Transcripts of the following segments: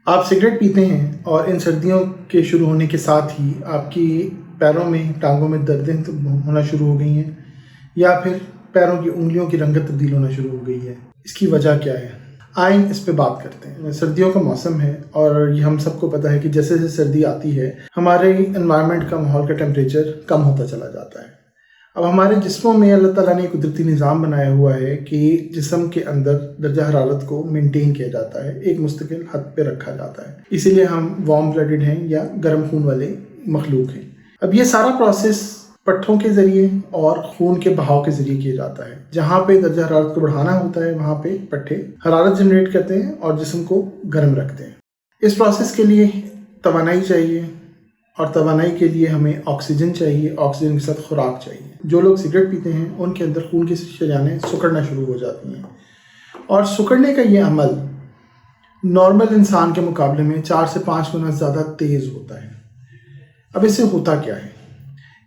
آپ سگریٹ پیتے ہیں اور ان سردیوں کے شروع ہونے کے ساتھ ہی آپ کی پیروں میں ٹانگوں میں دردیں ہونا شروع ہو گئی ہیں یا پھر پیروں کی انگلیوں کی رنگت تبدیل ہونا شروع ہو گئی ہے، اس کی وجہ کیا ہے؟ آئیں اس پہ بات کرتے ہیں۔ سردیوں کا موسم ہے اور یہ ہم سب کو پتہ ہے کہ جیسے جیسے سردی آتی ہے ہمارے انوائرمنٹ کا، ماحول کا ٹیمپریچر کم ہوتا چلا جاتا ہے۔ اب ہمارے جسموں میں اللہ تعالیٰ نے ایک قدرتی نظام بنایا ہوا ہے کہ جسم کے اندر درجہ حرارت کو مینٹین کیا جاتا ہے، ایک مستقل حد پہ رکھا جاتا ہے، اسی لیے ہم وارم بلڈڈ ہیں یا گرم خون والے مخلوق ہیں۔ اب یہ سارا پروسیس پٹھوں کے ذریعے اور خون کے بہاؤ کے ذریعے کیا جاتا ہے۔ جہاں پہ درجہ حرارت کو بڑھانا ہوتا ہے وہاں پہ پٹھے حرارت جنریٹ کرتے ہیں اور جسم کو گرم رکھتے ہیں۔ اس پروسیس کے لیے توانائی چاہیے اور توانائی کے لیے ہمیں آکسیجن چاہیے، آکسیجن کے ساتھ خوراک چاہیے۔ جو لوگ سگریٹ پیتے ہیں ان کے اندر خون کی شریانیں سکڑنا شروع ہو جاتی ہیں، اور سکڑنے کا یہ عمل نارمل انسان کے مقابلے میں 4 سے 5 گنا زیادہ تیز ہوتا ہے۔ اب اس سے ہوتا کیا ہے؟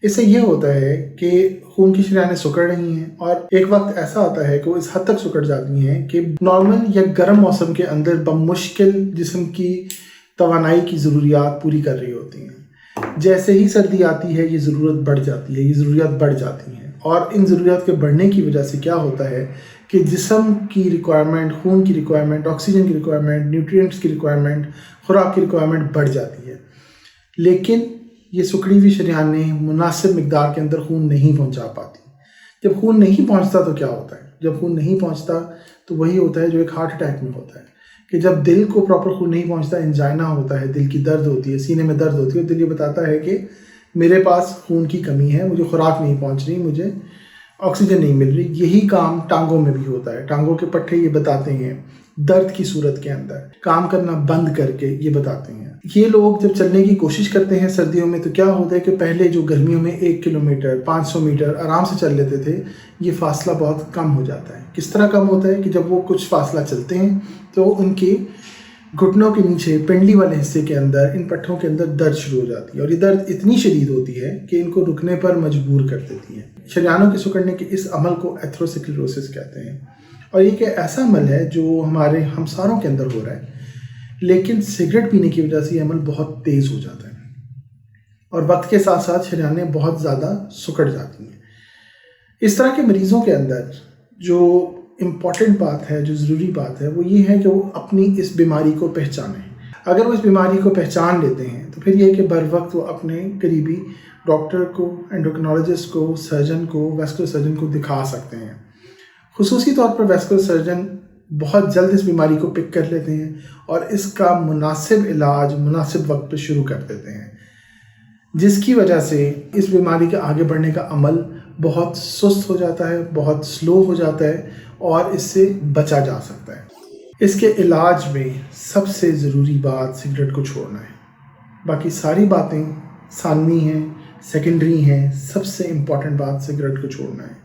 اس سے یہ ہوتا ہے کہ خون کی شریانیں سکڑ رہی ہیں اور ایک وقت ایسا آتا ہے کہ وہ اس حد تک سکڑ جاتی ہیں کہ نارمل یا گرم موسم کے اندر بمشکل جسم کی توانائی کی ضروریات پوری کر رہی ہوتی ہیں۔ جیسے ہی سردی آتی ہے یہ ضرورت بڑھ جاتی ہے، یہ ضروریات بڑھ جاتی ہیں، اور ان ضروریات کے بڑھنے کی وجہ سے کیا ہوتا ہے کہ جسم کی ریکوائرمنٹ، خون کی ریکوائرمنٹ، آکسیجن کی ریکوائرمنٹ، نیوٹرینٹس کی ریکوائرمنٹ، خوراک کی ریکوائرمنٹ بڑھ جاتی ہے، لیکن یہ سکڑی ہوئی شریانیں مناسب مقدار کے اندر خون نہیں پہنچا پاتی۔ جب خون نہیں پہنچتا تو کیا ہوتا ہے؟ جب خون نہیں پہنچتا تو وہی ہوتا ہے جو ایک ہارٹ اٹیک میں ہوتا ہے کہ جب دل کو پراپر خون نہیں پہنچتا، انجائنا ہوتا ہے، دل کی درد ہوتی ہے، سینے میں درد ہوتی ہے، دل یہ بتاتا ہے کہ میرے پاس خون کی کمی ہے، مجھے خوراک نہیں پہنچ رہی، مجھے آکسیجن نہیں مل رہی۔ یہی کام ٹانگوں میں بھی ہوتا ہے۔ ٹانگوں کے پٹھے یہ بتاتے ہیں درد کی صورت کے اندر، کام کرنا بند کر کے یہ بتاتے ہیں۔ یہ لوگ جب چلنے کی کوشش کرتے ہیں سردیوں میں تو کیا ہوتا ہے کہ پہلے جو گرمیوں میں 1 کلومیٹر 500 میٹر آرام سے چل لیتے تھے، یہ فاصلہ بہت کم ہو جاتا ہے۔ کس طرح کم ہوتا ہے کہ جب وہ کچھ فاصلہ چلتے ہیں تو ان کے گھٹنوں کے نیچے پنڈلی والے حصے کے اندر، ان پٹھوں کے اندر درد شروع ہو جاتی ہے، اور یہ درد اتنی شدید ہوتی ہے کہ ان کو رکنے پر مجبور کر دیتی ہے۔ شریانوں کے سکڑنے کے اس عمل کو ایتھروسکلیروسس کہتے ہیں، اور یہ کہ ایسا عمل ہے جو ہمارے ہمساروں کے اندر ہو رہا ہے، لیکن سگریٹ پینے کی وجہ سے یہ عمل بہت تیز ہو جاتا ہے اور وقت کے ساتھ ساتھ شریانیں بہت زیادہ سکڑ جاتی ہیں۔ اس طرح کے مریضوں کے اندر جو امپورٹنٹ بات ہے، جو ضروری بات ہے، وہ یہ ہے کہ وہ اپنی اس بیماری کو پہچانیں۔ اگر وہ اس بیماری کو پہچان لیتے ہیں تو پھر یہ کہ بر وقت وہ اپنے قریبی ڈاکٹر کو، اینڈوکرینالوجسٹ کو، سرجن کو، ویسکولر سرجن کو دکھا سکتے ہیں۔ خصوصی طور پر ویسکولر سرجن بہت جلد اس بیماری کو پک کر لیتے ہیں اور اس کا مناسب علاج مناسب وقت پہ شروع کر دیتے ہیں، جس کی وجہ سے اس بیماری کے آگے بڑھنے کا عمل بہت سست ہو جاتا ہے، بہت سلو ہو جاتا ہے اور اس سے بچا جا سکتا ہے۔ اس کے علاج میں سب سے ضروری بات سگریٹ کو چھوڑنا ہے۔ باقی ساری باتیں ثانوی ہیں، سیکنڈری ہیں، سب سے امپورٹنٹ بات سگریٹ کو چھوڑنا ہے،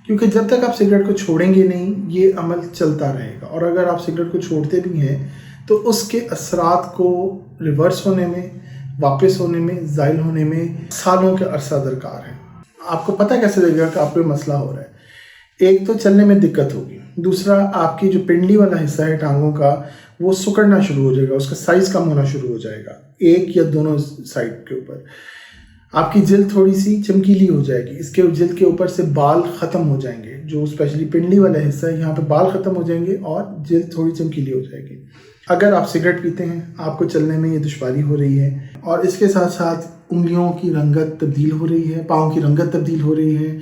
کیونکہ جب تک آپ سگریٹ کو چھوڑیں گے نہیں یہ عمل چلتا رہے گا، اور اگر آپ سگریٹ کو چھوڑتے بھی ہیں تو اس کے اثرات کو ریورس ہونے میں، واپس ہونے میں، زائل ہونے میں سالوں کے عرصہ درکار ہے۔ آپ کو پتہ کیسے لگے گا کہ آپ کو مسئلہ ہو رہا ہے؟ ایک تو چلنے میں دقت ہوگی، دوسرا آپ کی جو پنڈلی والا حصہ ہے ٹانگوں کا وہ سکڑنا شروع ہو جائے گا، اس کا سائز کم ہونا شروع ہو جائے گا، ایک یا دونوں سائڈ کے اوپر۔ آپ کی جلد تھوڑی سی چمکیلی ہو جائے گی، اس کے جلد کے اوپر سے بال ختم ہو جائیں گے، جو اسپیشلی پنڈلی والا حصہ ہے یہاں پہ بال ختم ہو جائیں گے اور جلد تھوڑی چمکیلی ہو جائے گی۔ اگر آپ سگریٹ پیتے ہیں، آپ کو چلنے میں یہ دشواری ہو رہی ہے اور اس کے ساتھ ساتھ انگلیوں کی رنگت تبدیل ہو رہی ہے، پاؤں کی رنگت تبدیل ہو رہی ہے،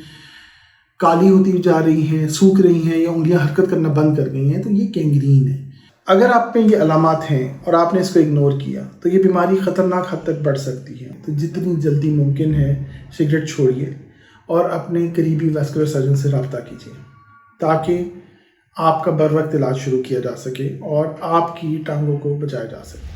کالی ہوتی جا رہی ہیں، سوکھ رہی ہیں یا انگلیاں حرکت کرنا بند کر گئی ہیں، تو یہ گینگرین ہے۔ اگر آپ میں یہ علامات ہیں اور آپ نے اس کو اگنور کیا تو یہ بیماری خطرناک حد تک بڑھ سکتی ہے۔ تو جتنی جلدی ممکن ہے سگریٹ چھوڑیے اور اپنے قریبی ویسکولر سرجن سے رابطہ کیجیے تاکہ آپ کا بر وقت علاج شروع کیا جا سکے اور آپ کی ٹانگوں کو بچایا جا سکے۔